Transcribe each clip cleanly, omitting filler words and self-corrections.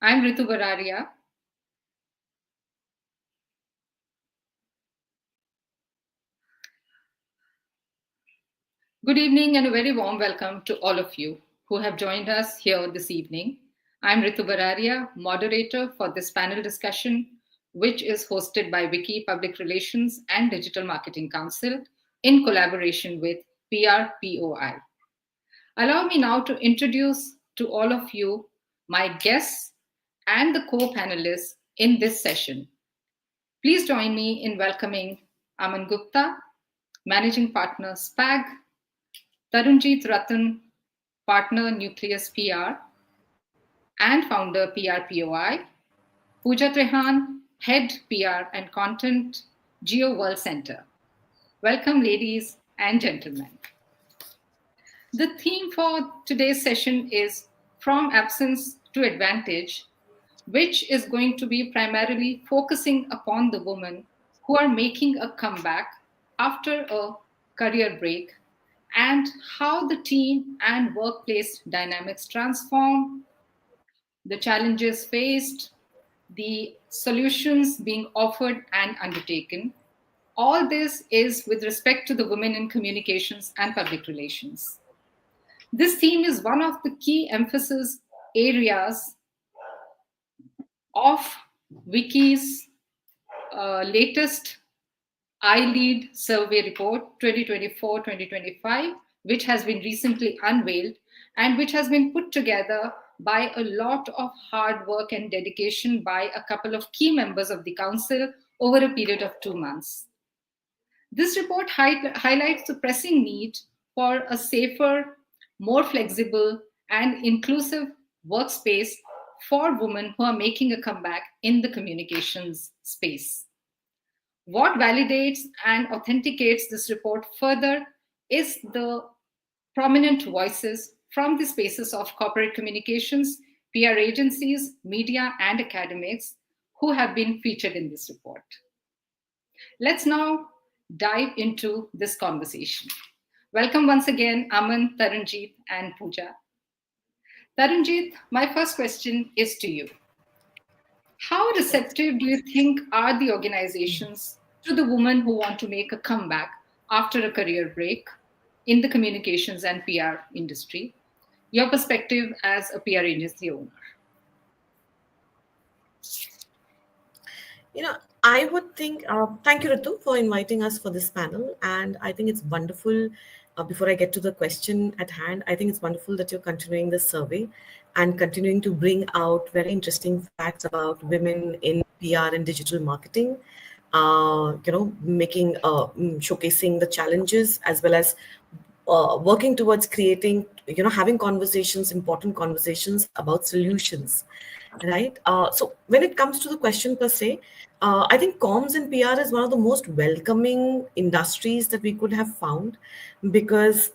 I'm Ritu Bararia. Good evening and a very warm welcome to all of you who have joined us here this evening. I'm Ritu Bararia, moderator for this panel discussion, which is hosted by WICCI Public Relations and Digital Marketing Council in collaboration with PRPOI. Allow me now to introduce to all of you my guests and the co-panelists in this session. Please join me in welcoming Aman Gupta, Managing Partner SPAG, Tarunjeet Rattan, Partner Nucleus PR and Founder PRPOI, Pooja Trehann, Head PR and Content, Geo World Center. Welcome, ladies and gentlemen. The theme for today's session is From Absence to Advantage, which is going to be primarily focusing upon the women who are making a comeback after a career break and how the team and workplace dynamics transform, the challenges faced, the solutions being offered and undertaken. All this is with respect to the women in communications and public relations. This theme is one of the key emphasis areas of WICCI's latest iLead survey report 2024-2025, which has been recently unveiled and which has been put together by a lot of hard work and dedication by a couple of key members of the council over a period of 2 months. This report highlights the pressing need for a safer, more flexible, and inclusive workspace for women who are making a comeback in the communications space. What validates and authenticates this report further is the prominent voices from the spaces of corporate communications, PR agencies, media, and academics who have been featured in this report. Let's now dive into this conversation. Welcome once again, Aman, Tarunjeet, and Pooja. Tarunjeet, my first question is to you. How receptive do you think are the organizations to the women who want to make a comeback after a career break in the communications and PR industry? Your perspective as a PR agency owner. I would think, thank you, Ritu, for inviting us for this panel. And I think it's wonderful, before I get to the question at hand, I think it's wonderful that you're continuing the survey and continuing to bring out very interesting facts about women in PR and digital marketing, showcasing the challenges as well as working towards creating, having conversations, important conversations about solutions, right? So when it comes to the question per se, I think comms and PR is one of the most welcoming industries that we could have found because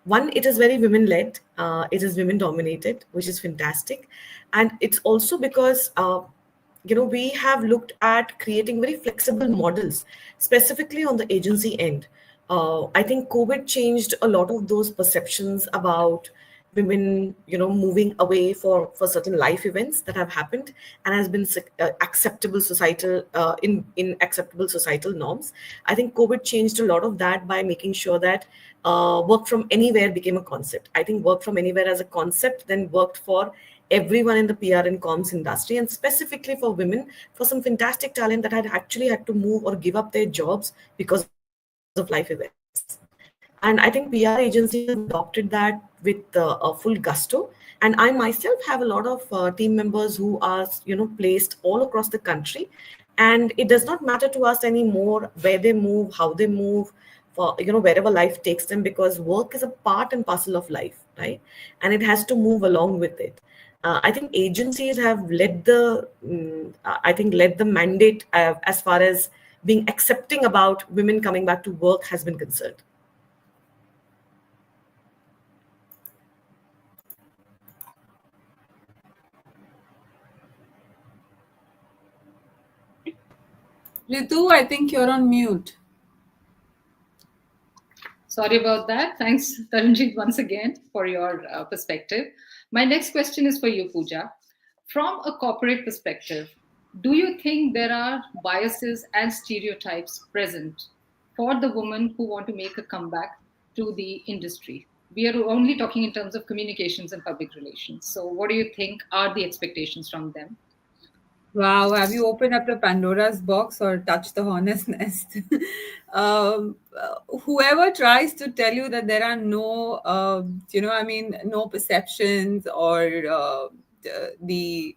one, it is very women-led, it is women-dominated, which is fantastic. And it's also because we have looked at creating very flexible models, specifically on the agency end. I think COVID changed a lot of those perceptions about women, moving away for certain life events that have happened and has been acceptable societal in acceptable societal norms. I think COVID changed a lot of that by making sure that work from anywhere became a concept. I think work from anywhere as a concept then worked for everyone in the PR and comms industry, and specifically for women, for some fantastic talent that had actually had to move or give up their jobs because of life events. And I think PR agencies adopted that with a full gusto. And I myself have a lot of team members who are, placed all across the country. And it does not matter to us anymore where they move, how they move, for, wherever life takes them, because work is a part and parcel of life, right? And it has to move along with it. I think agencies have led the mandate as far as being accepting about women coming back to work has been concerned. Ritu, I think you're on mute. Sorry about that. Thanks, Tarunjeet, once again for your perspective. My next question is for you, Pooja. From a corporate perspective, do you think there are biases and stereotypes present for the women who want to make a comeback to the industry? We are only talking in terms of communications and public relations. So, what do you think are the expectations from them? Wow, have you opened up the Pandora's box or touched the hornet's nest? Whoever tries to tell you that there are no, no perceptions or the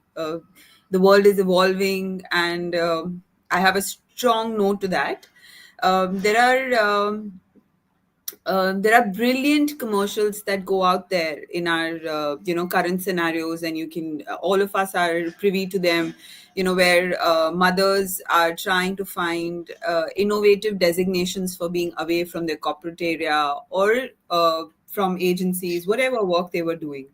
world is evolving, and I have a strong no to that. There are. There are brilliant commercials that go out there in our current scenarios, and you can all of us are privy to them, where mothers are trying to find innovative designations for being away from their corporate area or from agencies, whatever work they were doing.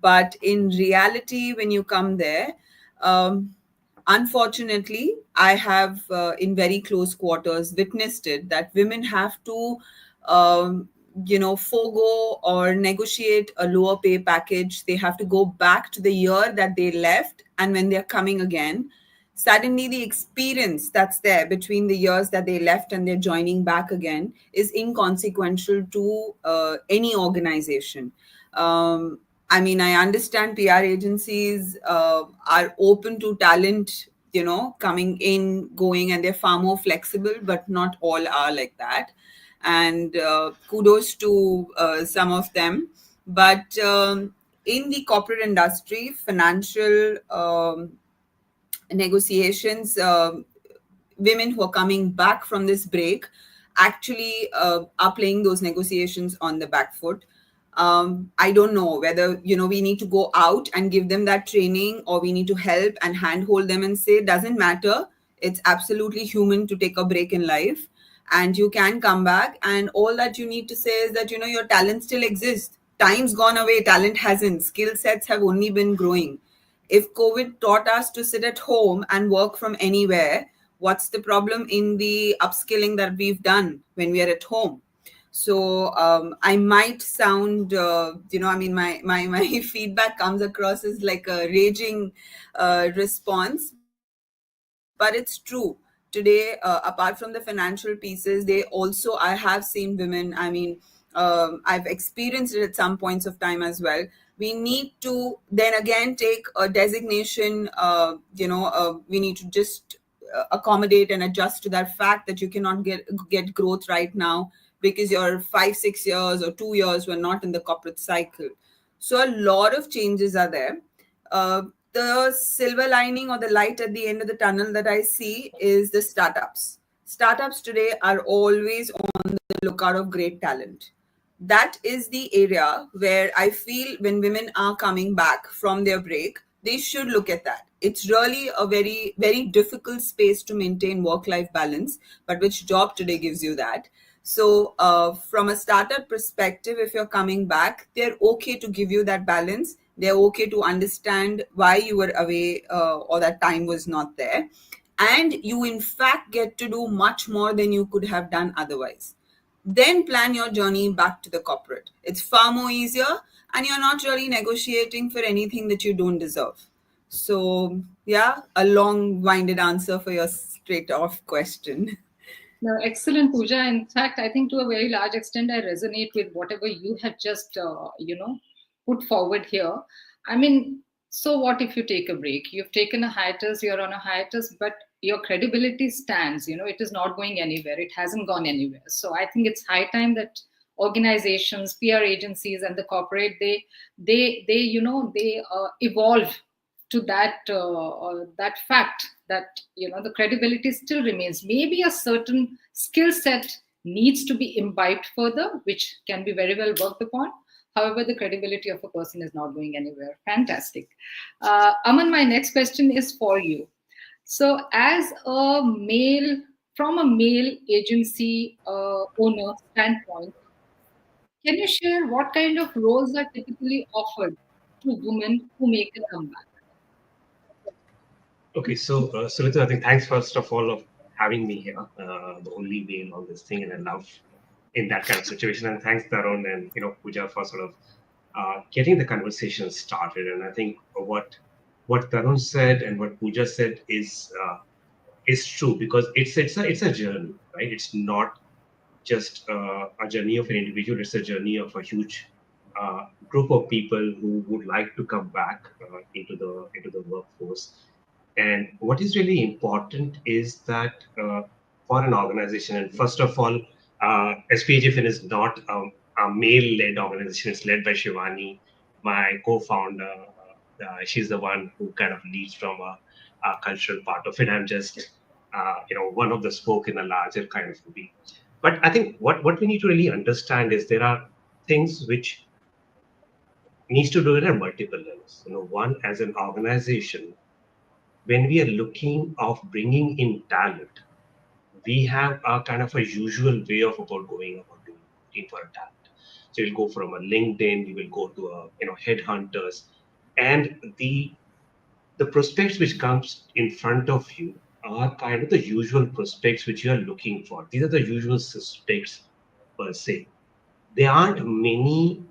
But in reality, when you come there, um, unfortunately, I have in very close quarters witnessed it, that women have to um, forgo or negotiate a lower pay package. They have to go back to the year that they left, and when they're coming again, suddenly the experience that's there between the years that they left and they're joining back again is inconsequential to any organization. um, I mean, I understand PR agencies are open to talent, coming in, going, and they're far more flexible, but not all are like that. And kudos to some of them. But in the corporate industry, financial negotiations, women who are coming back from this break actually are playing those negotiations on the back foot. I don't know whether we need to go out and give them that training, or we need to help and handhold them and say, doesn't matter, it's absolutely human to take a break in life, and you can come back, and all that you need to say is that your talent still exists. Time's gone away, talent hasn't. Skill sets have only been growing. If COVID taught us to sit at home and work from anywhere, what's the problem in the upskilling that we've done when we are at home? So I might sound, my feedback comes across as like a raging response, but it's true. Today, apart from the financial pieces, I have seen women. I mean, I've experienced it at some points of time as well. We need to then again take a designation. We need to just accommodate and adjust to that fact that you cannot get growth right now because you're 5-6 years or 2 years were not in the corporate cycle. So a lot of changes are there. The silver lining or the light at the end of the tunnel that I see is the startups. Startups today are always on the lookout of great talent. That is the area where I feel when women are coming back from their break, they should look at that. It's really a very, very difficult space to maintain work-life balance, but which job today gives you that? So from a startup perspective, if you're coming back, they're okay to give you that balance. They're okay to understand why you were away or that time was not there. And you, in fact, get to do much more than you could have done otherwise. Then plan your journey back to the corporate. It's far more easier, and you're not really negotiating for anything that you don't deserve. So, yeah, a long-winded answer for your straight-off question. No, excellent, Pooja. In fact, I think to a very large extent, I resonate with whatever you have just, put forward here. I mean, so what if you take a break? You've taken a hiatus, you're on a hiatus, but your credibility stands. It is not going anywhere. It hasn't gone anywhere. So I think it's high time that organizations, PR agencies, and the corporate they evolve to that fact that the credibility still remains. Maybe a certain skill set needs to be imbibed further, which can be very well worked upon. However, the credibility of a person is not going anywhere. Fantastic. Aman, my next question is for you. So as a male, from a male agency owner standpoint, can you share what kind of roles are typically offered to women who make a comeback? Okay, so Ritu, I think thanks first of all of having me here, the only male on this thing, and I love in that kind of situation. And thanks Tarun and Pooja for sort of getting the conversation started. And I think what what Tarun said and what Pooja said is true, because it's a journey, right? It's not just a journey of an individual; it's a journey of a huge group of people who would like to come back into the workforce. And what is really important is that for an organization, and first of all, SPHFN is not a male-led organization. It's led by Shivani, my co-founder. She's the one who kind of leads from a cultural part of it. I'm just, one of the spoke in a larger kind of wheel. But I think what we need to really understand is there are things which needs to do it at multiple levels. One, as an organization, when we are looking of bringing in talent, we have a kind of a usual way of about going about doing looking for a talent. So you'll go from a LinkedIn, you will go to a headhunters, and the prospects which comes in front of you are kind of the usual prospects which you are looking for. These are the usual suspects per se. There aren't many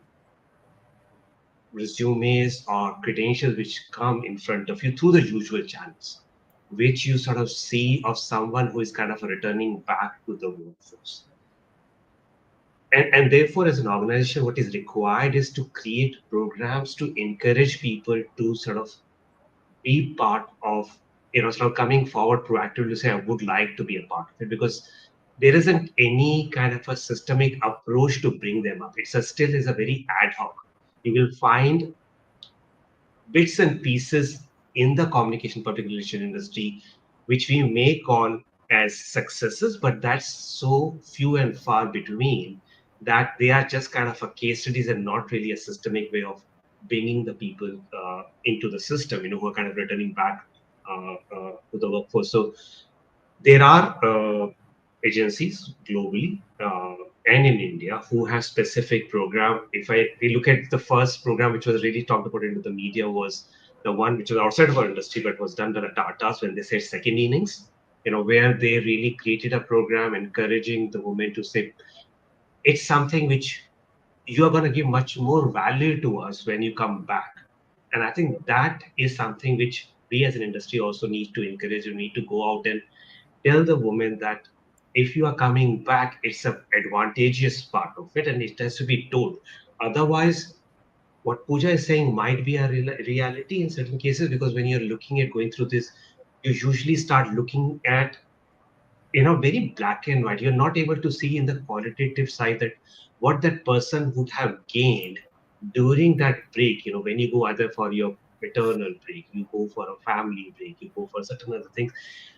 resumes or credentials which come in front of you through the usual channels, which you sort of see of someone who is kind of returning back to the workforce. And therefore, as an organization, what is required is to create programs to encourage people to sort of be part of, sort of coming forward proactively to say, I would like to be a part of it, because there isn't any kind of a systemic approach to bring them up. Still is a very ad hoc. You will find bits and pieces in the communication public relation industry, which we may call as successes, but that's so few and far between that they are just kind of a case studies and not really a systemic way of bringing the people into the system, who are kind of returning back to the workforce. So there are agencies globally and in India who have specific program. If we look at the first program which was really talked about into the media, was the one which was outside of our industry but was done by the Tatas when they said second innings, where they really created a program encouraging the women to say it's something which you are going to give much more value to us when you come back. And I think that is something which we as an industry also need to encourage. You need to go out and tell the woman that if you are coming back, it's an advantageous part of it and it has to be told. Otherwise, what Pooja is saying might be a reality in certain cases, because when you're looking at going through this, you usually start looking at very black and white. You're not able to see in the qualitative side that what that person would have gained during that break. When you go either for your maternal break, you go for a family break, you go for certain other things,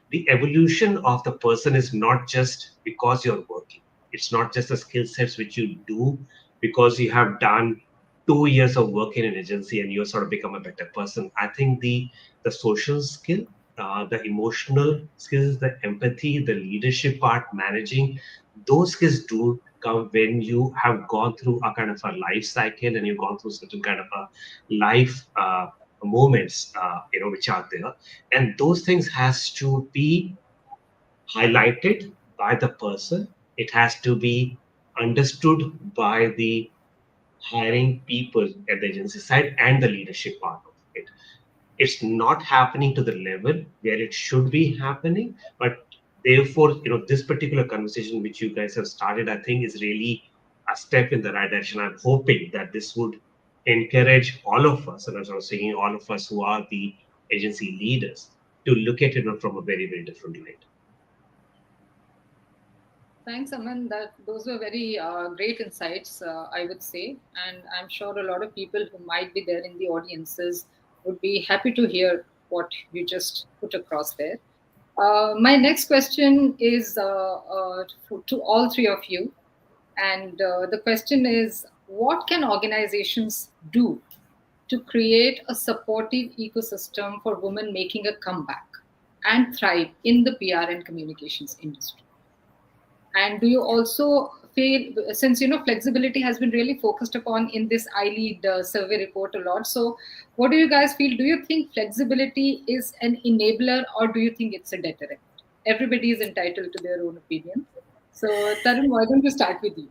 the evolution of the person is not just because you're working. It's not just the skill sets which you do because you have done 2 years of work in an agency and you sort of become a better person. I think the social skill, the emotional skills, the empathy, the leadership part, managing, those skills do come when you have gone through a kind of a life cycle and you've gone through certain kind of a life moments, which are there. And those things has to be highlighted by the person. It has to be understood by the hiring people at the agency side and the leadership part of it. It's not happening to the level where it should be happening, but therefore, this particular conversation which you guys have started, I think is really a step in the right direction. I'm hoping that this would encourage all of us, and as I was saying, all of us who are the agency leaders, to look at it from a very, very different light. Thanks, Aman. Those were very great insights, I would say, and I'm sure a lot of people who might be there in the audiences would be happy to hear what you just put across there. My next question is to all three of you, and the question is: what can organizations do to create a supportive ecosystem for women making a comeback and thrive in the PR and communications industry? And do you also feel, since flexibility has been really focused upon in this iLead survey report a lot, so what do you guys feel? Do you think flexibility is an enabler, or do you think it's a deterrent? Everybody is entitled to their own opinion. So Tarun, why don't we start with you?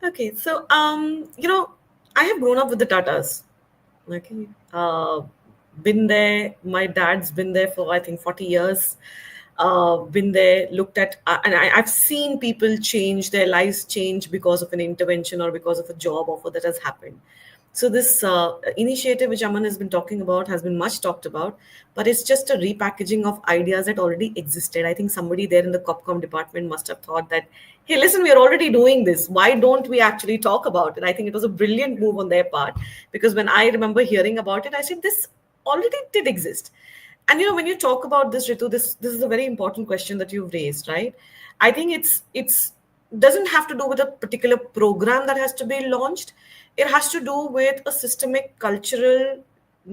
Okay, so I have grown up with the Tatas. Okay, been there. My dad's been there for, I think, 40 years. Been there, looked at, and I've seen people change, their lives change because of an intervention or because of a job offer that has happened. So this initiative which Aman has been talking about has been much talked about, but it's just a repackaging of ideas that already existed. I think somebody there in the Copcom department must have thought that, hey, listen, we are already doing this. Why don't we actually talk about it? I think it was a brilliant move on their part, because when I remember hearing about it, I said, this already did exist. And when you talk about this, Ritu, this is a very important question that you've raised, right? I think it's doesn't have to do with a particular program that has to be launched. It has to do with a systemic cultural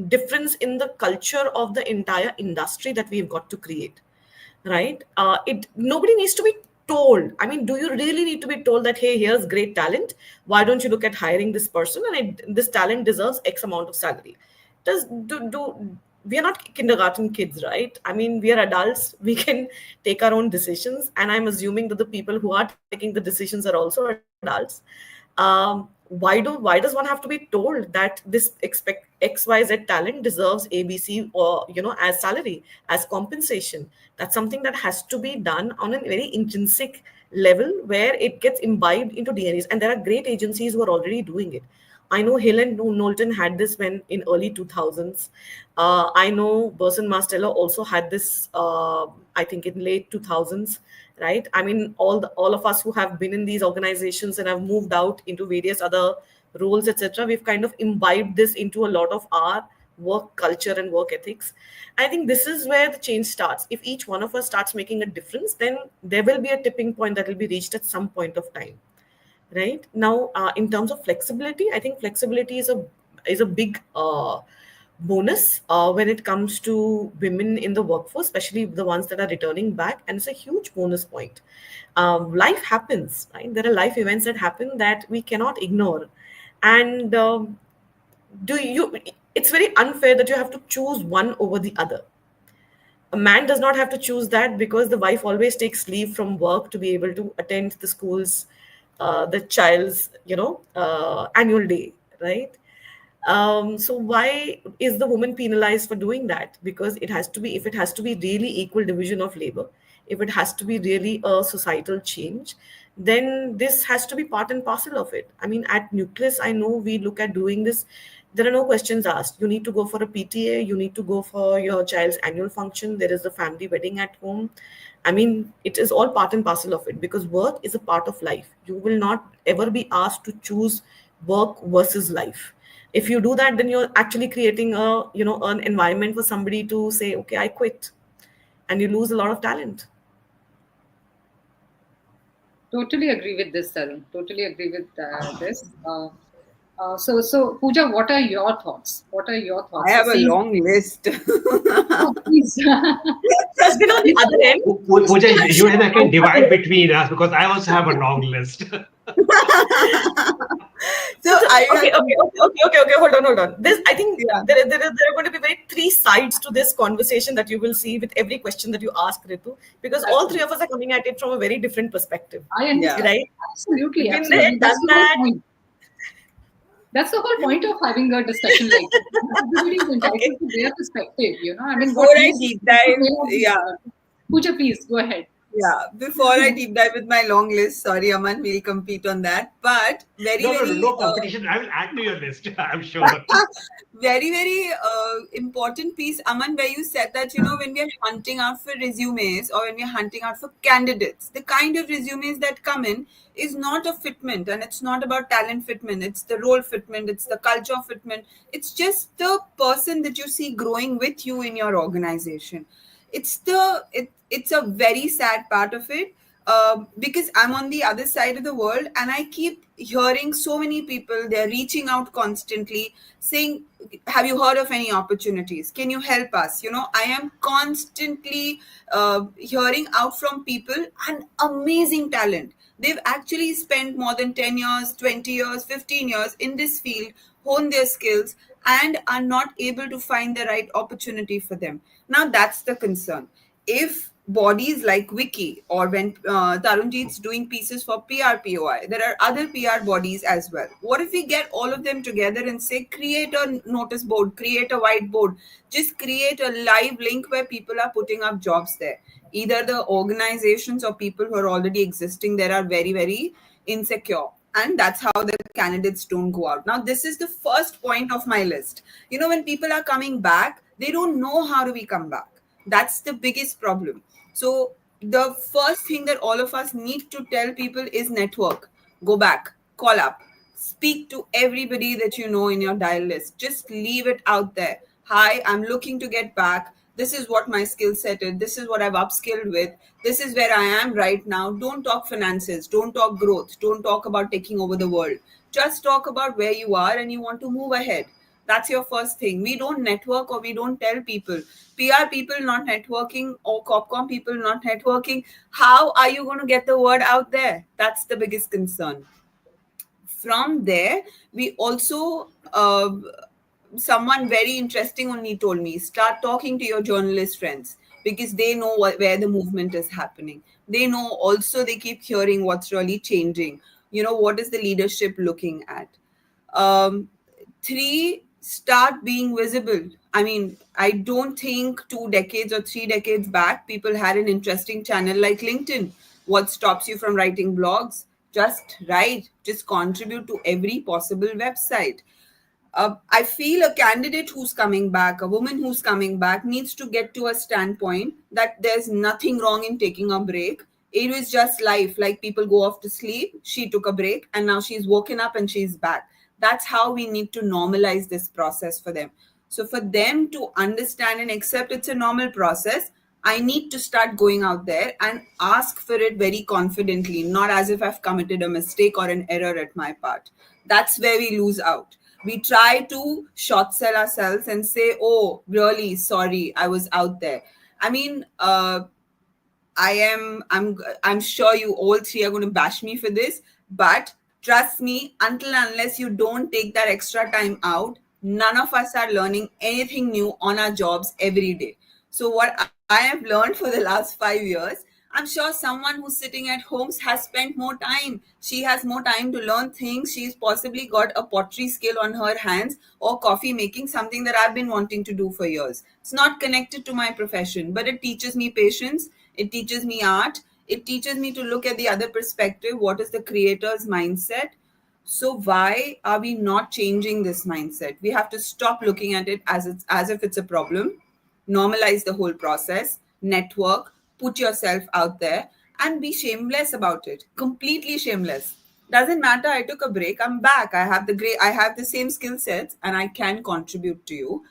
difference in the culture of the entire industry that we've got to create, right? It Nobody needs to be told. I mean, do you really need to be told that, hey, here's great talent, why don't you look at hiring this person, and this talent deserves X amount of salary? Does do We are not kindergarten kids, right? I mean, we are adults. We can take our own decisions, and I'm assuming that the people who are taking the decisions are also adults. Why does one have to be told that this expect XYZ talent deserves ABC, or as salary, as compensation? That's something that has to be done on a very intrinsic level, where it gets imbibed into DNAs, and there are great agencies who are already doing it. I know Hill and Knowlton had this when in early 2000s. I know Burson Marsteller also had this, I think, in late 2000s, right? I mean, all of us who have been in these organizations and have moved out into various other roles, etc., we've kind of imbibed this into a lot of our work culture and work ethics. I think this is where the change starts. If each one of us starts making a difference, then there will be a tipping point that will be reached at some point of time. Right now, in terms of flexibility, I think flexibility is a big bonus when it comes to women in the workforce, especially the ones that are returning back, and it's a huge bonus point. Life happens, right? There are life events that happen that we cannot ignore, and do you? It's very unfair that you have to choose one over the other. A man does not have to choose that, because the wife always takes leave from work to be able to attend the school's the child's annual day, right? So why is the woman penalized for doing that? Because it has to be, if it has to be really equal division of labor, if it has to be really a societal change, then this has to be part and parcel of it. I mean, at Nucleus, I know we look at doing this. There are no questions asked. You need to go for a PTA, you need to go for your child's annual function, there is a family wedding at home. I mean, it is all part and parcel of it, because work is a part of life. You will not ever be asked to choose work versus life. If you do that, then you're actually creating an environment for somebody to say, okay, I quit, and you lose a lot of talent. Totally agree with this, Tarun. Totally agree with this. So Pooja, what are your thoughts? What are your thoughts? I have a long list. Oh, please. Has been on the other end. Pooja, you and I can divide between us, because I also have a long list. Okay. Hold on. This, I think, there are going to be three sides to this conversation that you will see with every question that you ask, Ritu, because all three of us are coming at it from a very different perspective. I understand. Right? Absolutely. Been there, done that. That's the whole point of having a discussion like this. Everybody's entitled to their perspective, I mean, before I deep dive, Pooja, please go ahead. Yeah, before I deep dive with my long list, sorry, Aman, we'll compete on that. But no competition. I will add to your list, I'm sure. Very important piece, Aman, where you said that, when we are hunting out for resumes, or when we are hunting out for candidates, the kind of resumes that come in is not a fitment, and it's not about talent fitment. It's the role fitment. It's the culture fitment. It's just the person that you see growing with you in your organization. It's a very sad part of it, because I'm on the other side of the world, and I keep hearing so many people, they're reaching out constantly saying, have you heard of any opportunities? Can you help us? I am constantly hearing out from people, and amazing talent. They've actually spent more than 10 years, 20 years, 15 years in this field, honed their skills, and are not able to find the right opportunity for them. Now, that's the concern. If bodies like WICCI, or when Tarunjeet's doing pieces for PRPOI, there are other PR bodies as well. What if we get all of them together and say, create a notice board, create a whiteboard, just create a live link where people are putting up jobs there. Either the organizations or people who are already existing there are very, very insecure. And that's how the candidates don't go out. Now, this is the first point of my list. When people are coming back, they don't know how do we come back. That's the biggest problem. So the first thing that all of us need to tell people is network. Go back, call up, speak to everybody that you know in your dial list. Just leave it out there. Hi, I'm looking to get back. This is what my skill set is. This is what I've upskilled with. This is where I am right now. Don't talk finances. Don't talk growth. Don't talk about taking over the world. Just talk about where you are and you want to move ahead. That's your first thing. We don't network, or we don't tell people. PR people not networking, or Copcom people not networking. How are you going to get the word out there? That's the biggest concern. From there, we also, someone very interesting only told me, start talking to your journalist friends, because they know where the movement is happening. They know also, they keep hearing what's really changing. What is the leadership looking at? um, 3, start being visible. I mean, I don't think 2 decades or 3 decades back people had an interesting channel like LinkedIn. What stops you from writing blogs? Just write, just contribute to every possible website. I feel a candidate who's coming back, a woman who's coming back, needs to get to a standpoint that there's nothing wrong in taking a break. It was just life. Like, people go off to sleep. She took a break and now she's woken up and she's back. That's how we need to normalize this process for them. So for them to understand and accept it's a normal process, I need to start going out there and ask for it very confidently, not as if I've committed a mistake or an error at my part. That's where we lose out. We try to short sell ourselves and say, oh, really sorry, I was out there. I mean, I'm sure you all three are going to bash me for this, but trust me, until unless you don't take that extra time out, none of us are learning anything new on our jobs every day. So what I have learned for the last 5 years, I'm sure someone who's sitting at home has spent more time. She has more time to learn things. She's possibly got a pottery skill on her hands, or coffee making, something that I've been wanting to do for years. It's not connected to my profession, but it teaches me patience. It teaches me art. It teaches me to look at the other perspective. What is the creator's mindset? So why are we not changing this mindset? We have to stop looking at it as if it's a problem. Normalize the whole process, network, put yourself out there, and be shameless about it. Completely shameless. Doesn't matter. I took a break. I'm back. I have the same skill sets, and I can contribute to you.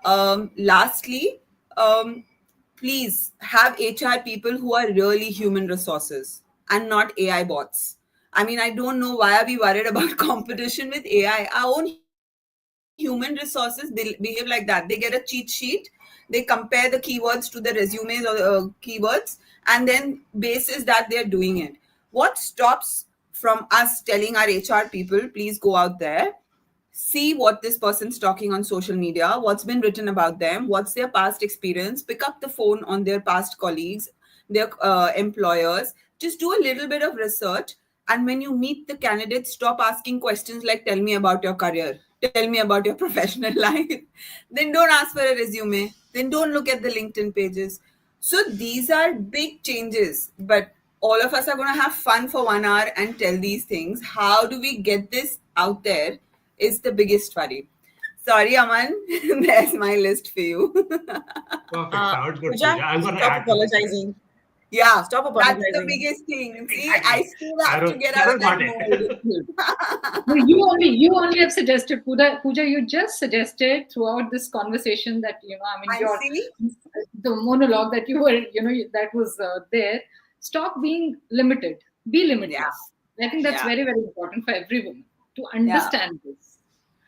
Lastly, please have HR people who are really human resources and not AI bots. I mean, I don't know why are we worried about competition with AI. Our own human resources behave like that. They get a cheat sheet. They compare the keywords to the resumes or keywords, and then basis that they're doing it. What stops from us telling our HR people, please go out there, see what this person's talking on social media, what's been written about them, what's their past experience, pick up the phone on their past colleagues, their employers, just do a little bit of research. And when you meet the candidates, stop asking questions like, tell me about your career, tell me about your professional life. Then don't ask for a resume. Then don't look at the LinkedIn pages. So these are big changes, but all of us are going to have fun for 1 hour and tell these things. How do we get this out there is the biggest worry. Sorry, Aman, there's my list for you. Perfect. Sounds good, Pooja, Pooja. I'm going to stop add to this. apologizing. Yeah, Stop that's apologizing. the biggest thing. See, Exactly. I still have to get out Tarun of that got it. mode. No, you only have suggested, Pooja, you just suggested throughout this conversation that, I mean, And see, the monologue that you were, that was there. Stop being limited. Be limitless. I think that's Yeah. very, very important for everyone to Yeah. understand this.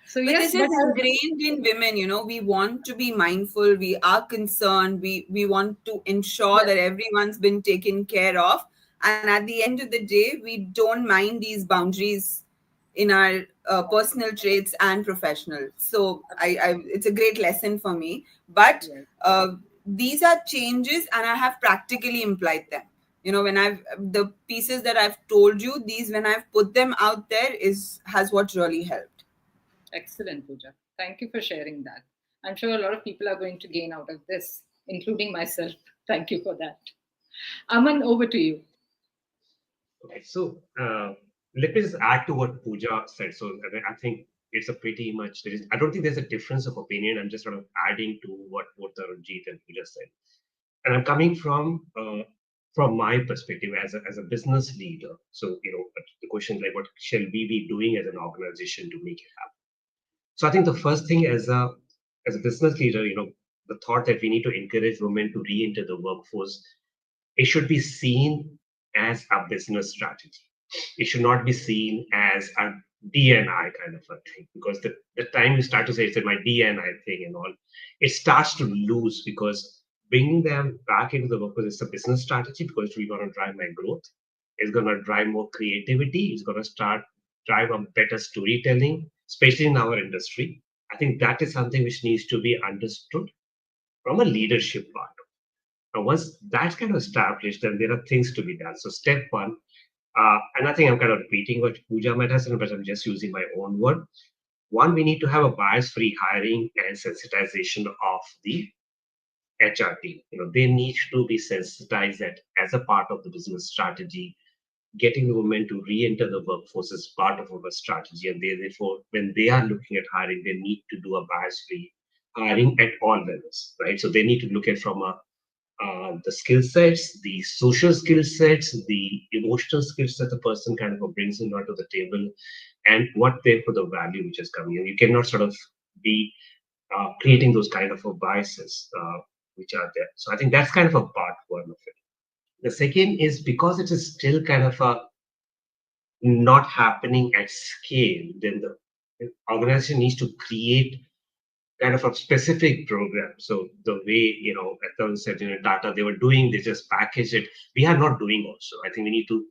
So But yes, this is ingrained in women, we want to be mindful, we are concerned, we want to ensure that everyone's been taken care of. And at the end of the day, we don't mind these boundaries in our personal traits and professional. So it's a great lesson for me. But these are changes, and I have practically implied them. When the pieces that I've told you, these, when I've put them out there, has what really helped. Excellent, Pooja. Thank you for sharing that. I'm sure a lot of people are going to gain out of this, including myself. Thank you for that. Aman, over to you. Okay, so let me just add to what Pooja said. So I think it's a pretty much, I don't think there's a difference of opinion. I'm just sort of adding to what both Tarunjeet and Pooja said. And I'm coming from my perspective as a business leader. So, the question is like, what shall we be doing as an organization to make it happen? So I think the first thing as a business leader, the thought that we need to encourage women to re-enter the workforce, it should be seen as a business strategy. It should not be seen as a DNI kind of a thing, because the time you start to say it's my DNI thing and all, it starts to lose, because bringing them back into the workforce is a business strategy, because we're going to drive my growth. It's going to drive more creativity. It's going to drive a better storytelling, especially in our industry. I think that is something which needs to be understood from a leadership part. Now, once that's kind of established, then there are things to be done. So step one, and I think I'm kind of repeating what Pooja might have said, but I'm just using my own word. One, we need to have a bias-free hiring and sensitization of the HR team. They need to be sensitized that as a part of the business strategy, getting the women to re-enter the workforce is part of our strategy. And therefore, when they are looking at hiring, they need to do a bias-free hiring at all levels, right? So they need to look at from the skill sets, the social skill sets, the emotional skills that the person kind of brings in onto the table, and what therefore the value which is coming in. You cannot sort of be creating those kind of biases which are there. So I think that's kind of a part one of it. The second is, because it is still kind of not happening at scale, then the organization needs to create kind of a specific program. So the way, Atul said, Tata, they just package it. We are not doing also. I think we need to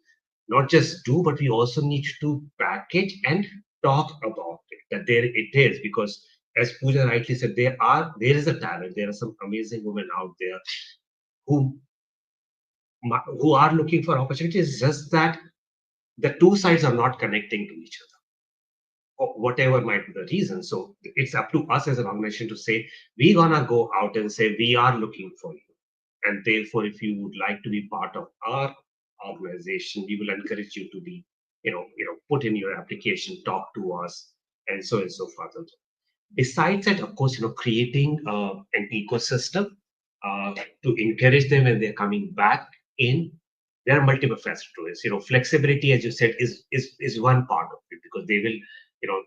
not just do, but we also need to package and talk about it, that there it is, because as Pooja rightly said, there is a talent. There are some amazing women out there who are looking for opportunities, just that the two sides are not connecting to each other, or whatever might be the reason. So it's up to us as an organization to say, we're going to go out and say, we are looking for you. And therefore, if you would like to be part of our organization, we will encourage you to be, put in your application, talk to us, and so on and so forth. Besides that, of course, creating an ecosystem to encourage them when they're coming back in. There are multiple facets to it. Flexibility, as you said, is one part of it, because they will,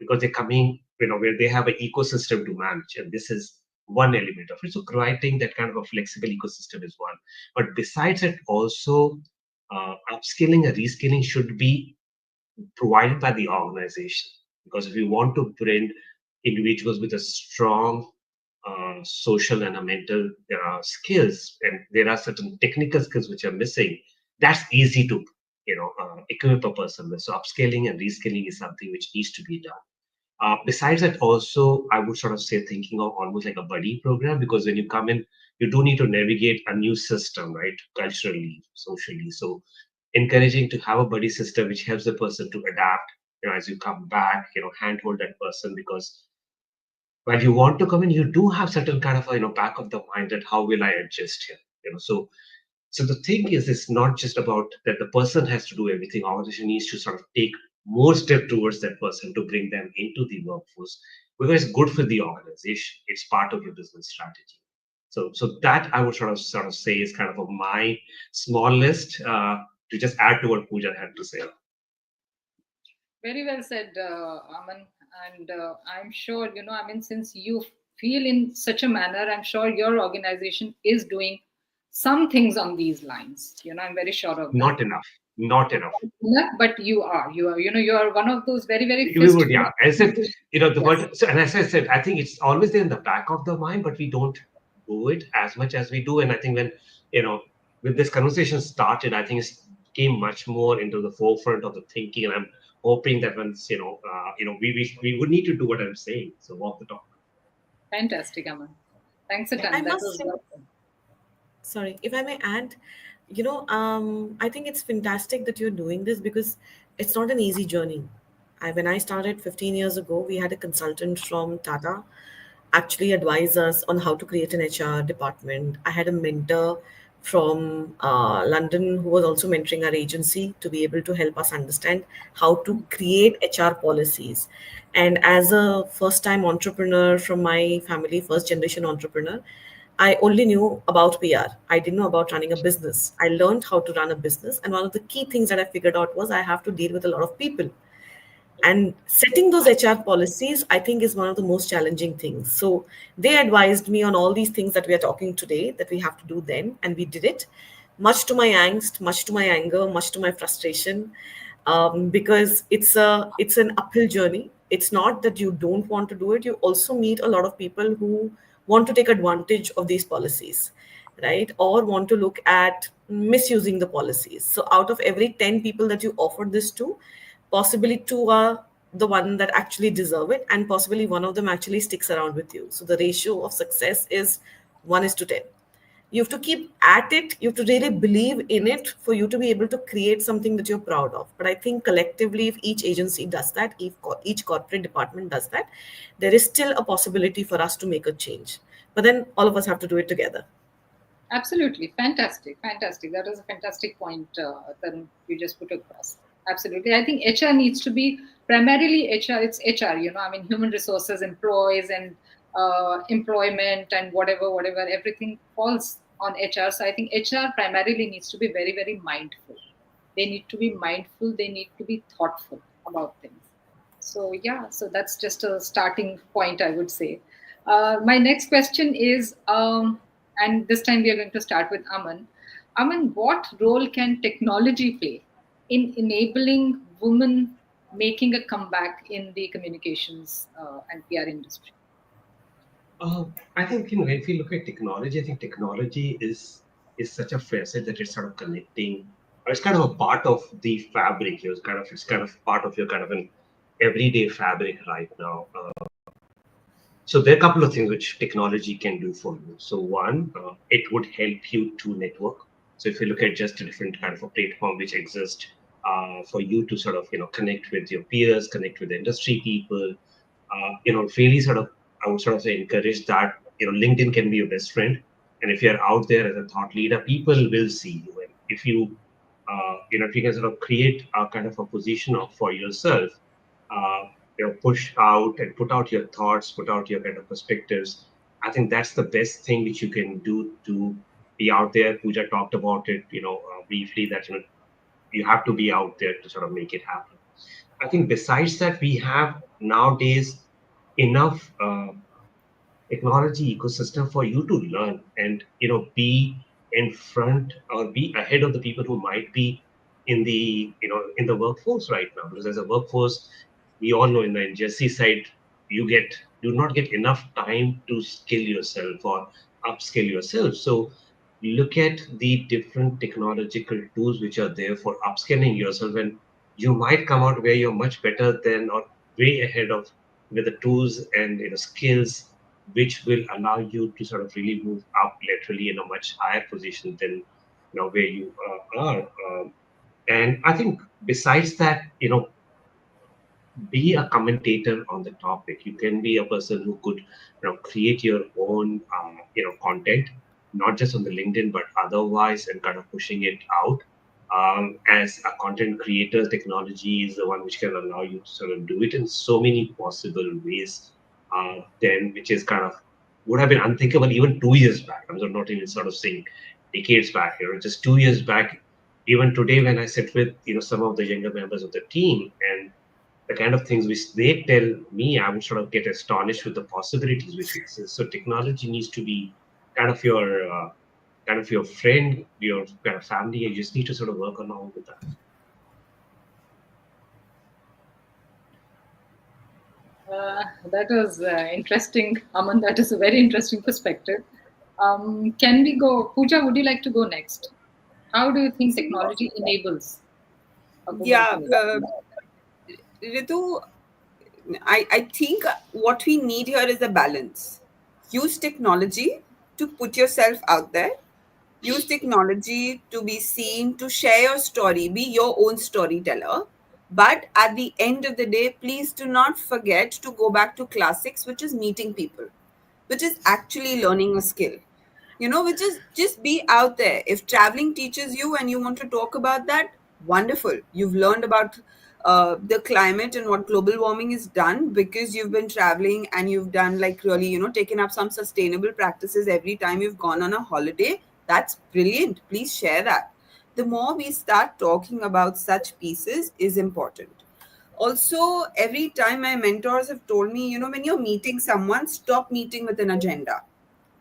because they're coming, where they have an ecosystem to manage, and this is one element of it. So creating that kind of a flexible ecosystem is one. But besides it, also upskilling and reskilling should be provided by the organization, because if you want to bring individuals with a strong social and mental skills, and there are certain technical skills which are missing, that's easy to equip a person with. So upscaling and reskilling is something which needs to be done. Besides that, also, I would sort of say thinking of almost like a buddy program, because when you come in, you do need to navigate a new system, right? Culturally, socially. So encouraging to have a buddy system which helps the person to adapt, as you come back, handhold that person, because while you want to come in, you do have certain kind of back of the mind that how will I adjust here? So the thing is, it's not just about that the person has to do everything. Organization needs to sort of take more step towards that person to bring them into the workforce, because it's good for the organization. It's part of your business strategy. So that I would sort of say is kind of my small list to just add to what Pooja had to say. Very well said, Aman. And I'm sure, since you feel in such a manner, I'm sure your organization is doing some things on these lines. I'm very sure of that. Not enough. But you are, you are one of those very, very. We would, yeah. As if, the word, so, and as I said, I think it's always there in the back of the mind, but we don't do it as much as we do. And I think when, when this conversation started, I think it came much more into the forefront of the thinking. And I'm hoping that once, we would need to do what I'm saying. So walk the talk. Fantastic, Aman. Thanks a ton. Sorry, if I may add, I think it's fantastic that you're doing this because it's not an easy journey. When I started 15 years ago, we had a consultant from Tata actually advise us on how to create an HR department. I had a mentor from London who was also mentoring our agency to be able to help us understand how to create HR policies. And as a first time entrepreneur from my family, first generation entrepreneur, I only knew about PR. I didn't know about running a business. I learned how to run a business. And one of the key things that I figured out was I have to deal with a lot of people. And setting those HR policies, I think, is one of the most challenging things. So they advised me on all these things that we are talking today that we have to do then, and we did it. Much to my angst, much to my anger, much to my frustration, because it's an uphill journey. It's not that you don't want to do it. You also meet a lot of people who want to take advantage of these policies, right? Or want to look at misusing the policies. So out of every 10 people that you offer this to, possibly two are the one that actually deserve it, and possibly one of them actually sticks around with you. So the ratio of success is 1 is to 10. You have to keep at it. You have to really believe in it for you to be able to create something that you're proud of. But I think collectively, if each agency does that, if each corporate department does that, there is still a possibility for us to make a change. But then all of us have to do it together. Absolutely. Fantastic. Fantastic. That was a fantastic point that you just put across. Absolutely. I think HR needs to be primarily HR. It's HR, I mean, human resources, employees, and employment, and whatever, everything falls on HR. So I think HR primarily needs to be very, very mindful. They need to be mindful. They need to be thoughtful about things. So yeah, so that's just a starting point, I would say. My next question is, and this time we are going to start with Aman. Aman, what role can technology play in enabling women making a comeback in the communications and PR industry? I think if you look at technology, I think technology is such a facet that it's sort of connecting. It's kind of a part of the fabric. It's kind of part of your kind of an everyday fabric right now. So there are a couple of things which technology can do for you. So one, it would help you to network. So if you look at just a different kind of a platform which exists for you to sort of connect with your peers, connect with the industry people, really sort of I would sort of say encourage that LinkedIn can be your best friend, and if you're out there as a thought leader, people will see you. And if you if you can sort of create a kind of a position for yourself, uh, push out and put out your thoughts, put out your kind of perspectives. I think that's the best thing which you can do to be out there. Pooja talked about it, briefly, that you have to be out there to sort of make it happen. I think besides that, we have nowadays enough technology ecosystem for you to learn and be in front or be ahead of the people who might be in the in the workforce right now. Because as a workforce, we all know in the industry side, you do not get enough time to skill yourself or upskill yourself. So look at the different technological tools which are there for upskilling yourself, and you might come out where you're much better than or way ahead of with the tools and skills which will allow you to sort of really move up laterally in a much higher position than where you are. And I think besides that, be a commentator on the topic. You can be a person who could create your own content, not just on the LinkedIn but otherwise, and kind of pushing it out. As a content creator, technology is the one which can allow you to sort of do it in so many possible ways, then which is kind of would have been unthinkable even 2 years back. I'm not even sort of saying decades back, just 2 years back. Even today, when I sit with some of the younger members of the team, and the kind of things which they tell me, I would sort of get astonished with the possibilities which exist. So technology needs to be kind of your friend, your kind of family, and you just need to sort of work along with that. That was interesting, Aman. That is a very interesting perspective. Can we go, Pooja? Would you like to go next? How do you think technology enables a woman Yeah, to Ritu, I think what we need here is a balance. Use technology to put yourself out there, Use technology to be seen, to share your story, be your own storyteller. But at the end of the day, please do not forget to go back to classics, which is meeting people, which is actually learning a skill. Which is just be out there. If traveling teaches you and you want to talk about that, wonderful. You've learned about the climate and what global warming is done because you've been traveling and you've done like really, taken up some sustainable practices every time you've gone on a holiday. That's brilliant. Please share that. The more we start talking about such pieces is important. Also, every time my mentors have told me, when you're meeting someone, stop meeting with an agenda.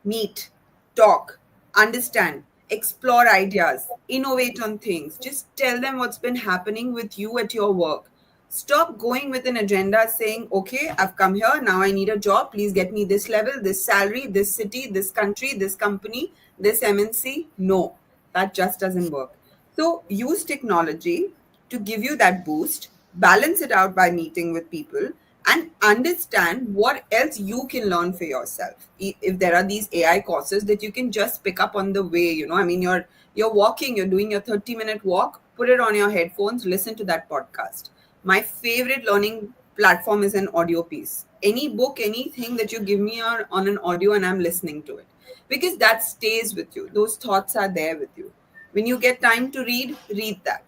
Meet, talk, understand, explore ideas, innovate on things. Just tell them what's been happening with you at your work. Stop going with an agenda saying, okay, I've come here, now I need a job. Please get me this level, this salary, this city, this country, this company, this MNC. No, that just doesn't work. So use technology to give you that boost, balance it out by meeting with people, and understand what else you can learn for yourself. If there are these AI courses that you can just pick up on the way, I mean, you're walking, you're doing your 30-minute walk, put it on your headphones, listen to that podcast. My favorite learning platform is an audio piece. Any book, anything that you give me are on an audio and I'm listening to it, because that stays with you. Those thoughts are there with you. When you get time to read that.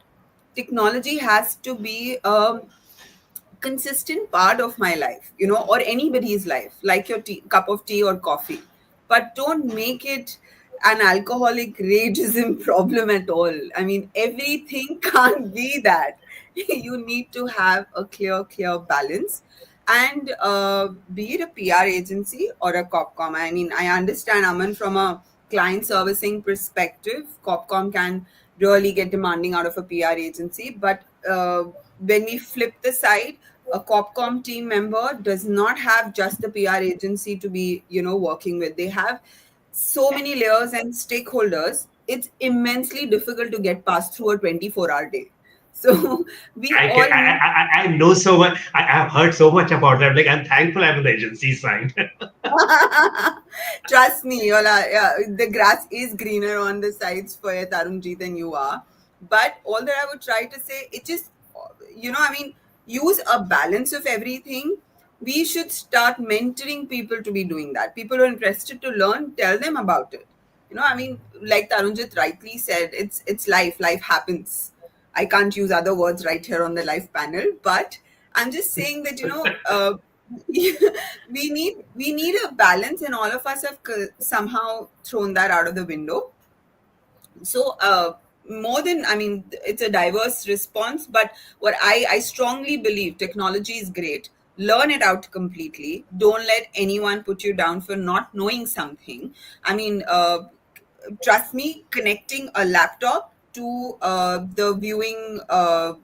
Technology has to be consistent part of my life, or anybody's life, like your cup of tea or coffee. But don't make it an alcoholic rageism problem at all. I mean, everything can't be that. You need to have a clear balance. And be it a PR agency or a Copcom. I mean, I understand, Aman, from a client servicing perspective, Copcom can really get demanding out of a PR agency. But when we flip the side, a Copcom team member does not have just the PR agency to be, working with. They have so many layers and stakeholders. It's immensely difficult to get past through a 24-hour day. So we I all can, need. I know so much. I have heard so much about that. Like, I'm thankful I'm on the agency side. Trust me, yeah, the grass is greener on the sides for Tarunjeet than you are. But all that I would try to say, it just, I mean, use a balance of everything. We should start mentoring people to be doing that. People who are interested to learn, tell them about it. I mean, like Tarunjit rightly said, it's life. Life happens. I can't use other words right here on the live panel, but I'm just saying that we need a balance, and all of us have somehow thrown that out of the window. So more than, I mean, it's a diverse response, but what I strongly believe, technology is great. Learn it out completely. Don't let anyone put you down for not knowing something. I mean, trust me, connecting a laptop to the viewing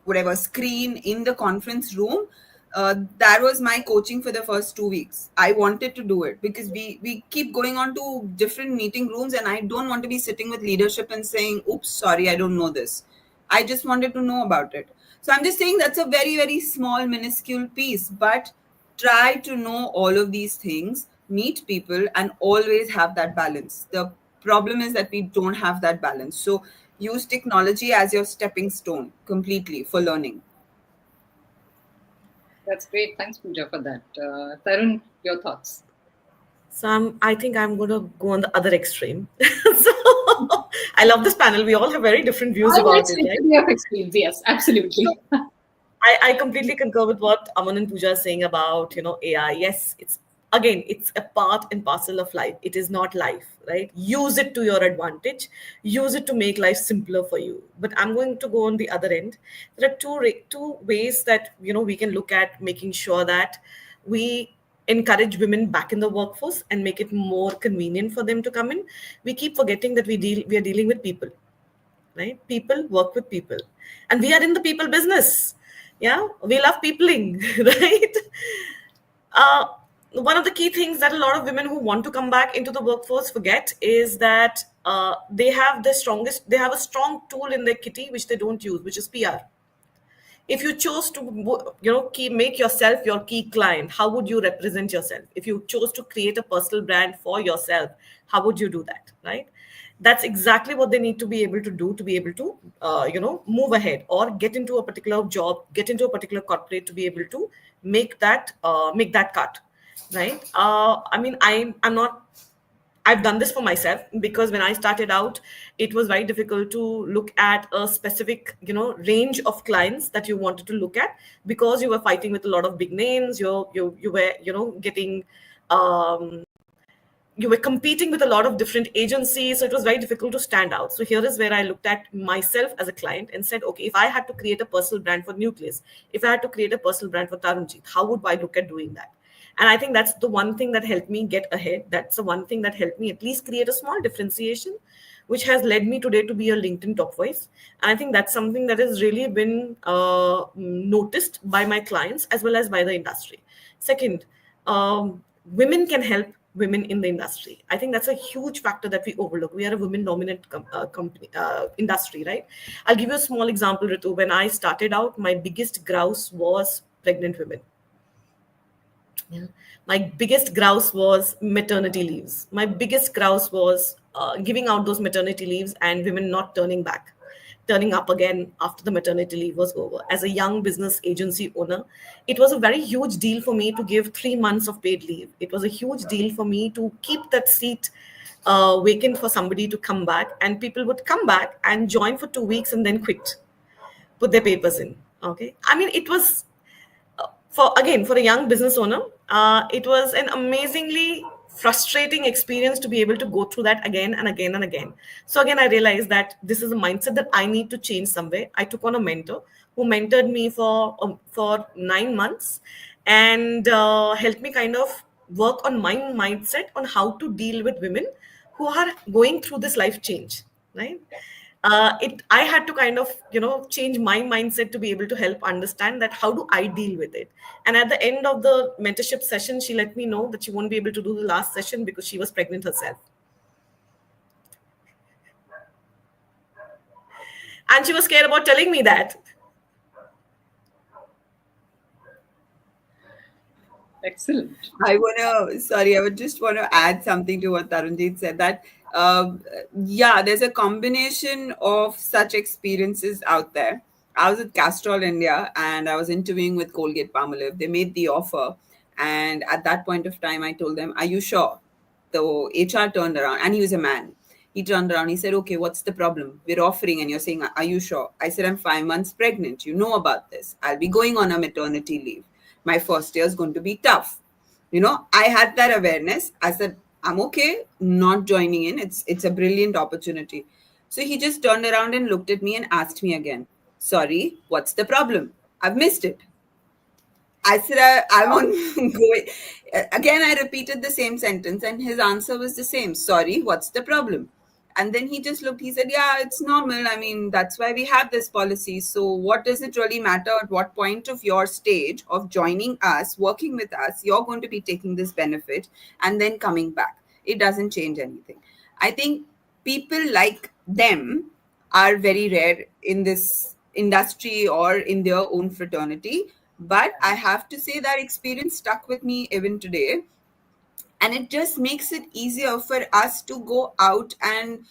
whatever screen in the conference room, that was my coaching for the first 2 weeks. I wanted to do it because we keep going on to different meeting rooms, and I don't want to be sitting with leadership and saying, oops, sorry, I don't know this. I just wanted to know about it. So I'm just saying that's a very, very small, minuscule piece, but try to know all of these things, meet people, and always have that balance. The problem is that we don't have that balance. So use technology as your stepping stone completely for learning. That's great. Thanks, Pooja, for that. Tarun, your thoughts? So I think I'm going to go on the other extreme. So I love this panel. We all have very different views about it, right? Of extremes, yes, absolutely. I completely concur with what Aman and Pooja are saying about, AI. Yes, it's a part and parcel of life. It is not life, right? Use it to your advantage. Use it to make life simpler for you. But I'm going to go on the other end. There are two ways that, we can look at making sure that we encourage women back in the workforce and make it more convenient for them to come in. We keep forgetting that we are dealing with people, right? People work with people, and we are in the people business. Yeah, we love peopling, right? uh, One of the key things that a lot of women who want to come back into the workforce forget is that they have a strong tool in their kitty which they don't use, which is PR. If you chose to make yourself your key client, how would you represent yourself? If you chose to create a personal brand for yourself, how would you do that, right? That's exactly what they need to be able to do to be able to move ahead or get into a particular job, get into a particular corporate, to be able to make that cut, right? I mean, I'm not, I've done this for myself, because when I started out, it was very difficult to look at a specific, range of clients that you wanted to look at, because you were fighting with a lot of big names. You were, getting, you were competing with a lot of different agencies, so it was very difficult to stand out. So here is where I looked at myself as a client and said, okay, if I had to create a personal brand for Nucleus, if I had to create a personal brand for Tarunjeet, how would I look at doing that? And I think that's the one thing that helped me get ahead. That's the one thing that helped me at least create a small differentiation, which has led me today to be a LinkedIn top voice. And I think that's something that has really been noticed by my clients as well as by the industry. Second, women can help women in the industry. I think that's a huge factor that we overlook. We are a women-dominant company industry, right? I'll give you a small example, Ritu. When I started out, my biggest grouse was pregnant women. Yeah. My biggest grouse was maternity leaves. My biggest grouse was giving out those maternity leaves and women not turning up again after the maternity leave was over. As a young business agency owner, it was a very huge deal for me to give 3 months of paid leave. It was a huge deal for me to keep that seat vacant for somebody to come back, and people would come back and join for 2 weeks and then quit, put their papers in. Okay. I mean, it was for a young business owner, it was an amazingly frustrating experience to be able to go through that again and again and again. So again, I realized that this is a mindset that I need to change somewhere. I took on a mentor who mentored me for 9 months, and helped me kind of work on my mindset on how to deal with women who are going through this life change, right? I had to kind of change my mindset to be able to help understand that how do I deal with it. And at the end of the mentorship session, she let me know that she won't be able to do the last session because she was pregnant herself, and she was scared about telling me that. Excellent. I would just want to add something to what Tarunjeet said, that, yeah, there's a combination of such experiences out there. I was at Castrol India and I was interviewing with Colgate Palmolive. They made the offer. And at that point of time, I told them, "Are you sure?" The HR turned around, and he was a man. He turned around, he said, "Okay, what's the problem? We're offering and you're saying, are you sure?" I said, "I'm 5 months pregnant. You know about this. I'll be going on a maternity leave. My first year is going to be tough." I had that awareness. I said, "I'm okay not joining in. It's a brilliant opportunity." So he just turned around and looked at me and asked me again, "Sorry, what's the problem? I've missed it." I said, "I'm on going." Again, I repeated the same sentence, and his answer was the same. "Sorry, what's the problem?" And then he just looked, he said, "Yeah, it's normal. I mean, that's why we have this policy. So, what does it really matter at what point of your stage of joining us, working with us, you're going to be taking this benefit and then coming back? It doesn't change anything." I think people like them are very rare in this industry or in their own fraternity. But I have to say that experience stuck with me even today. And it just makes it easier for us to go out and,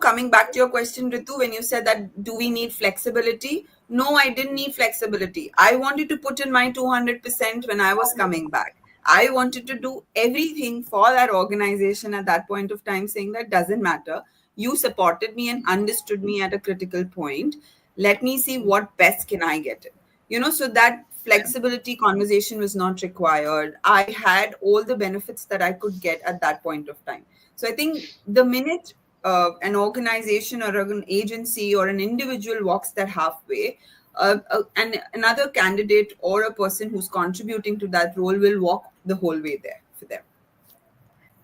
coming back to your question, Ritu, when you said that, do we need flexibility? No, I didn't need flexibility. I wanted to put in my 200% when I was coming back. I wanted to do everything for that organization at that point of time, saying that doesn't matter. You supported me and understood me at a critical point. Let me see what best can I get in. So that flexibility conversation was not required. I had all the benefits that I could get at that point of time. So I think the minute an organization or an agency or an individual walks that halfway, and another candidate or a person who's contributing to that role will walk the whole way there for them.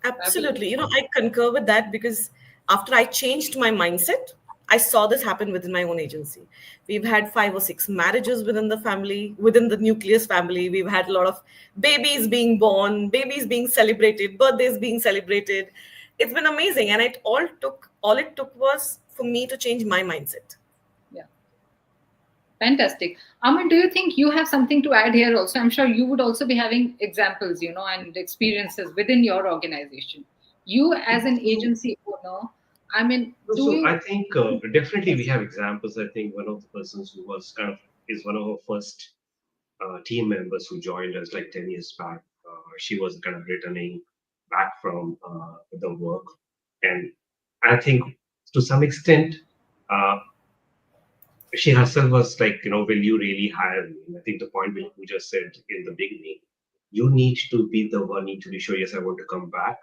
Absolutely. I concur with that, because after I changed my mindset, I saw this happen within my own agency. We've had 5 or 6 marriages within the family, within the nucleus family. We've had a lot of babies being born, babies being celebrated, birthdays being celebrated. It's been amazing. And all it took was for me to change my mindset. Yeah. Fantastic. Aman, do you think you have something to add here also? I'm sure you would also be having examples, and experiences within your organization You as an agency owner, I mean, do So you? I think definitely we have examples. I think one of the persons who was kind of is one of our first team members who joined us like 10 years back. She was kind of returning back from the work. And I think to some extent, uh, she herself was like, will you really hire me? And I think the point which you just said in the beginning, you need to be the one, need to be sure, yes, I want to come back.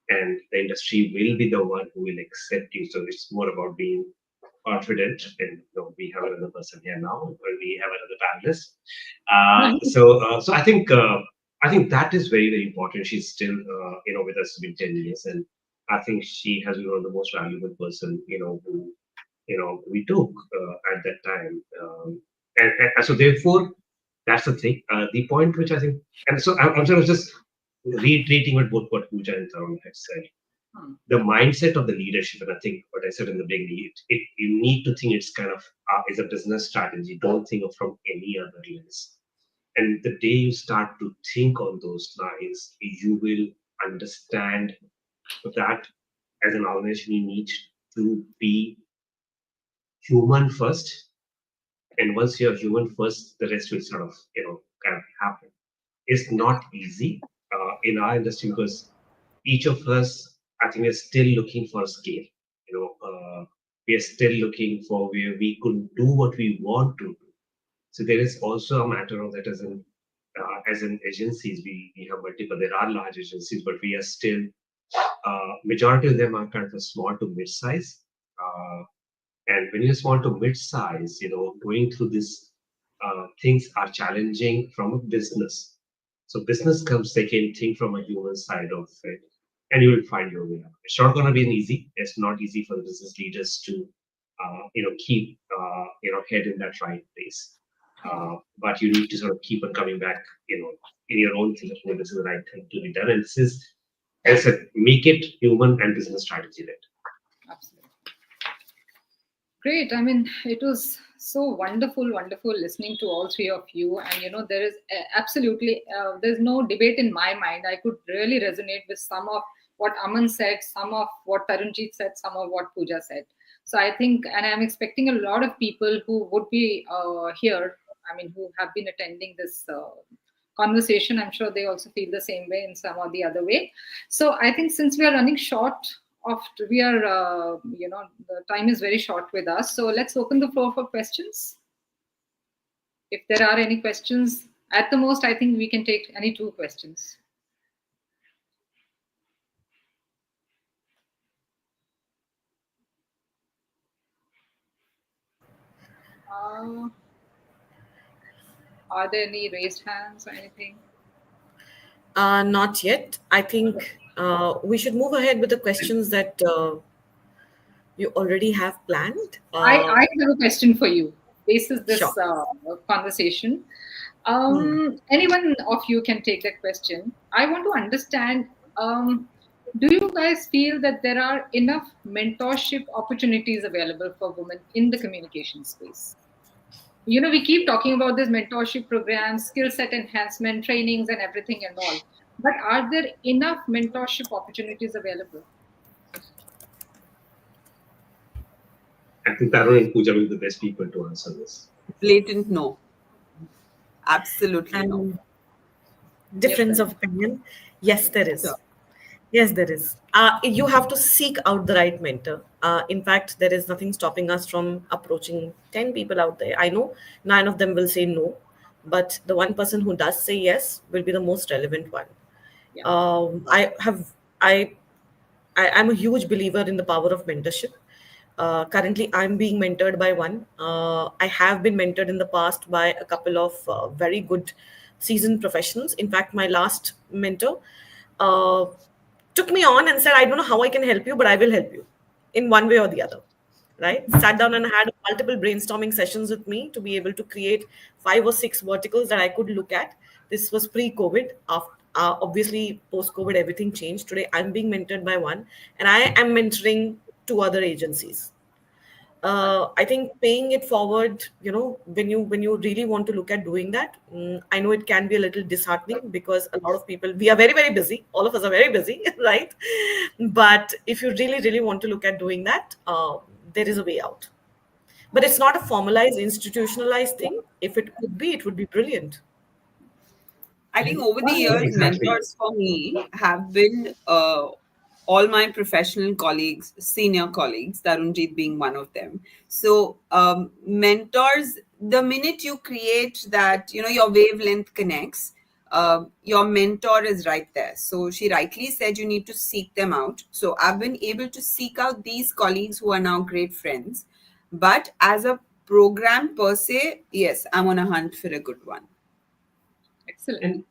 And the industry will be the one who will accept you. So it's more about being confident. And we have another person here now, or we have another panelist. So I think that is very, very important. She's still with us been 10 years, and I think she has been one of the most valuable person who we took at that time. And so therefore, that's the thing. The point which I think, and so I'm sort of just reiterating what Pooja and Tarun had said. The mindset of the leadership, and I think what I said in the beginning, you need to think it's kind of is a business strategy. Don't think of from any other lens. And the day you start to think on those lines, you will understand that as an organization, you need to be human first. And once you're human first, the rest will sort of kind of happen. It's not easy in our industry because each of us, I think, we're still looking for scale. We are still looking for where we could do what we want to do. So there is also a matter of that as in agencies, we have multiple. There are large agencies, but we are still majority of them are kind of a small to mid-size. And when you're small to mid-size, going through this things are challenging from a business. So business comes second, think from a human side of it, and you will find your way out. It's not going to be easy. It's not easy for the business leaders to, keep, head in that right place. But you need to sort of keep on coming back, in your own thinking. This is the right thing to be done, and this is, as I said, make it human and business strategy led. Absolutely. Great. I mean, it was so wonderful, wonderful listening to all three of you. And there is absolutely, there's no debate in my mind. I could really resonate with some of what Aman said, some of what Tarunjeet said, some of what Pooja said. So I think, and I'm expecting a lot of people who would be here, I mean, who have been attending this conversation. I'm sure they also feel the same way in some or the other way. So I think since we are running short, we are the time is very short with us, so let's open the floor for questions. If there are any questions, at the most I think we can take any 2 questions. Are there any raised hands or anything? Not yet. I think we should move ahead with the questions that you already have planned. I have a question for you. This is this Sure. conversation. Anyone of you can take that question. I want to understand, do you guys feel that there are enough mentorship opportunities available for women in the communication space? We keep talking about this mentorship programs, skill set enhancement, trainings, and everything and all. But are there enough mentorship opportunities available? I think Tarun and Pooja will be the best people to answer this. Blatant no. Absolutely no. Difference of opinion. Yes, there is. Sure. Yes, there is. You have to seek out the right mentor. In fact, there is nothing stopping us from approaching 10 people out there. I know 9 of them will say no, but the one person who does say yes will be the most relevant one. Yeah. I'm a huge believer in the power of mentorship. Currently, I'm being mentored by one. I have been mentored in the past by a couple of very good seasoned professionals. In fact, my last mentor uh, took me on and said, I don't know how I can help you, but I will help you in one way or the other. Right? Sat down and had multiple brainstorming sessions with me to be able to create 5 or 6 verticals that I could look at. This was pre-COVID. Obviously, post-COVID, everything changed. Today, I'm being mentored by one, and I am mentoring 2 other agencies. I think paying it forward, when you really want to look at doing that, I know it can be a little disheartening because a lot of people, we are very, very busy. All of us are very busy, right? But if you really, really want to look at doing that, there is a way out. But it's not a formalized, institutionalized thing. If it could be, it would be brilliant. I think over the Yeah, years, exactly. mentors for me have been all my professional colleagues, senior colleagues, Tarunjeet being one of them. So, mentors, the minute you create that, your wavelength connects, your mentor is right there. So, she rightly said you need to seek them out. So, I've been able to seek out these colleagues who are now great friends. But as a program per se, yes, I'm on a hunt for a good one. Excellent. And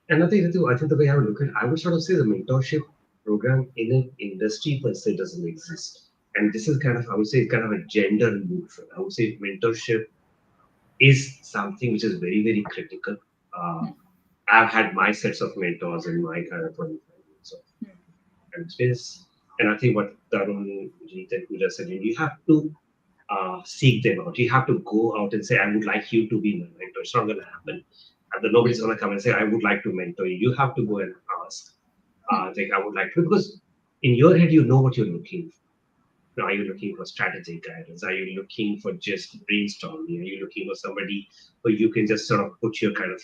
another thing, Ritu, I think the way I would look at it, I would sort of say the mentorship program in an industry per se doesn't exist. And this is kind of, I would say, kind of a gender neutral. I would say mentorship is something which is very, very critical. I've had my sets of mentors in my kind of 25 years of space. And I think what Tarunjeet and Pooja said, you have to seek them out. You have to go out and say, I would like you to be my mentor. It's not going to happen. And nobody's going to come and say, I would like to mentor you. You have to go and ask, like, I would like to, because in your head, you know what you're looking for. Now, are you looking for strategic guidance? Are you looking for just brainstorming? Are you looking for somebody who you can just sort of put your kind of,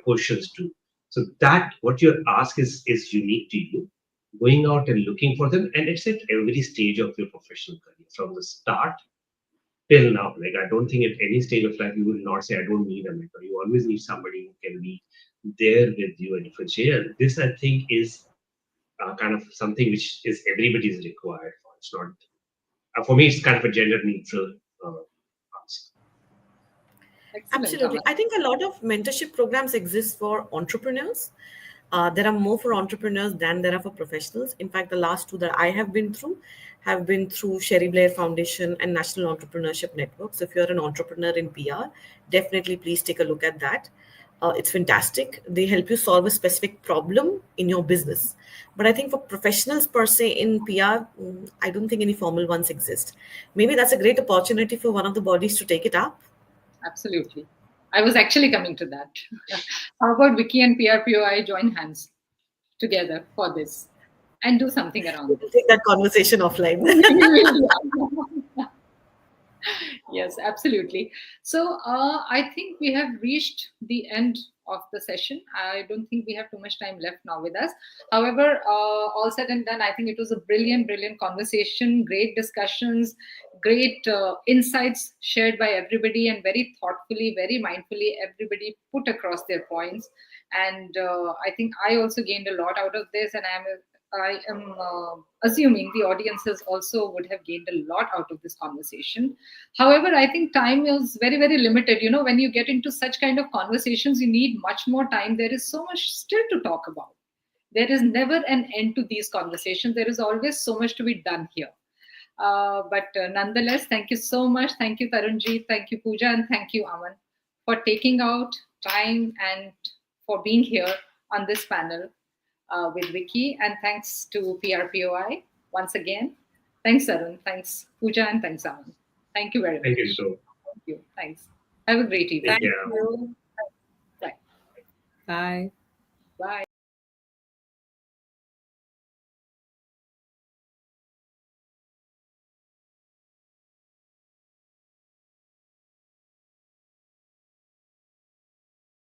questions to? So that what your ask is unique to you. Going out and looking for them, and it's at every stage of your professional career, from the start till now. Like, I don't think at any stage of life you will not say, I don't need a mentor. You always need somebody who can be there with you and differentiate. This, I think, is kind of something which is everybody's required for. It's not, for me, it's kind of a gender neutral ask. Excellent, Absolutely. Aman. I think a lot of mentorship programs exist for entrepreneurs. There are more for entrepreneurs than there are for professionals. In fact, the last two that I have been through Sherry Blair Foundation and National Entrepreneurship Network. So if you're an entrepreneur in PR, definitely please take a look at that. It's fantastic. They help you solve a specific problem in your business. But I think for professionals per se in PR, I don't think any formal ones exist. Maybe that's a great opportunity for one of the bodies to take it up. Absolutely. I was actually coming to that. How about WICCI and PRPOI join hands together for this and do something around We'll this? take that conversation offline. Yes, absolutely. So I think we have reached the end of the session. I don't think we have too much time left now with us. However, all said and done, I think it was a brilliant, brilliant conversation, great discussions, great insights shared by everybody, and very thoughtfully, very mindfully, everybody put across their points. And I think I also gained a lot out of this, and I am assuming the audiences also would have gained a lot out of this conversation. However, I think time is very, very limited. When you get into such kind of conversations, you need much more time. There is so much still to talk about. There is never an end to these conversations. There is always so much to be done here. But nonetheless, thank you so much. Thank you, Tarunjeet. Thank you, Pooja. And thank you, Aman, for taking out time and for being here on this panel with WICCI. And thanks to PRPOI once again. Thanks, Arun. Thanks, Pooja. And thanks, Aman. Thank you very much. Thank you, so. Thank you. Thanks. Have a great evening. Take Thank care. you. Bye. Bye.